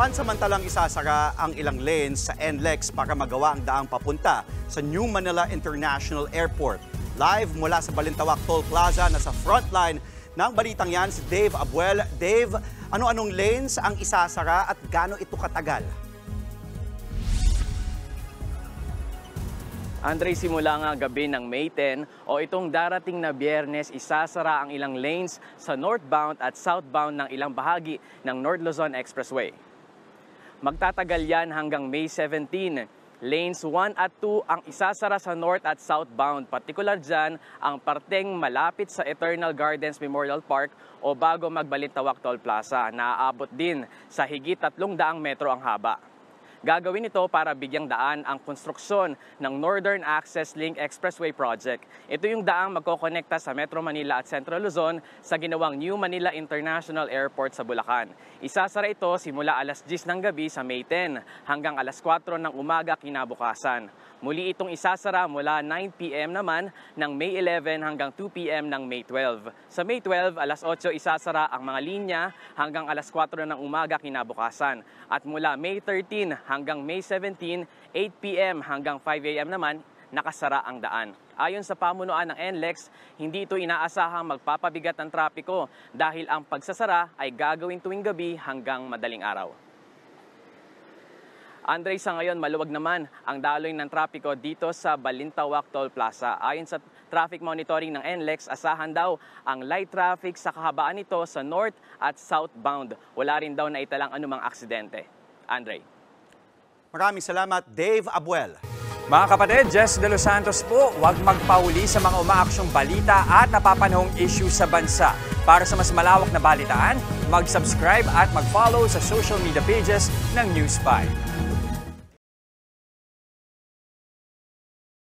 Pansamantalang isasara ang ilang lanes sa NLEX para magawa ang daang papunta sa New Manila International Airport. Live mula sa Balintawak Toll Plaza na sa frontline ng balitang yan si Dave Abuel. Dave, ano-anong lanes ang isasara at gaano ito katagal? Andre, simula nga gabi ng May 10 o itong darating na Biyernes, isasara ang ilang lanes sa northbound at southbound ng ilang bahagi ng North Luzon Expressway. Magtatagal yan hanggang May 17. Lanes 1 at 2 ang isasara sa north at southbound. Partikular dyan ang parteng malapit sa Eternal Gardens Memorial Park o bago magbalintawak Toll Plaza. Naaabot din sa higit 300 metro ang haba. Gagawin ito para bigyang daan ang konstruksyon ng Northern Access Link Expressway Project. Ito yung daang magkokonekta sa Metro Manila at Central Luzon sa ginawang New Manila International Airport sa Bulacan. Isasara ito simula alas 10 ng gabi sa May 10 hanggang alas 4 ng umaga kinabukasan. Muli itong isasara mula 9 p.m. naman ng May 11 hanggang 2 p.m. ng May 12. Sa May 12, alas 8 isasara ang mga linya hanggang alas 4 ng umaga kinabukasan. At mula May 13 hanggang May 17, 8 p.m. hanggang 5 a.m. naman, nakasara ang daan. Ayon sa pamunuan ng NLEX, hindi ito inaasahang magpapabigat ng trapiko dahil ang pagsasara ay gagawin tuwing gabi hanggang madaling araw. Andre, sa ngayon maluwag naman ang daloy ng trapiko dito sa Balintawak Toll Plaza. Ayon sa traffic monitoring ng NLEX, asahan daw ang light traffic sa kahabaan nito sa north at southbound. Wala rin daw naitalang anumang aksidente. Andre. Maraming salamat, Dave Abuel. Mga kapatid, Jess De Los Santos po, huwag magpahuli sa mga umaaksyong balita at napapanahong issue sa bansa. Para sa mas malawak na balitaan, mag-subscribe at mag-follow sa social media pages ng News 5.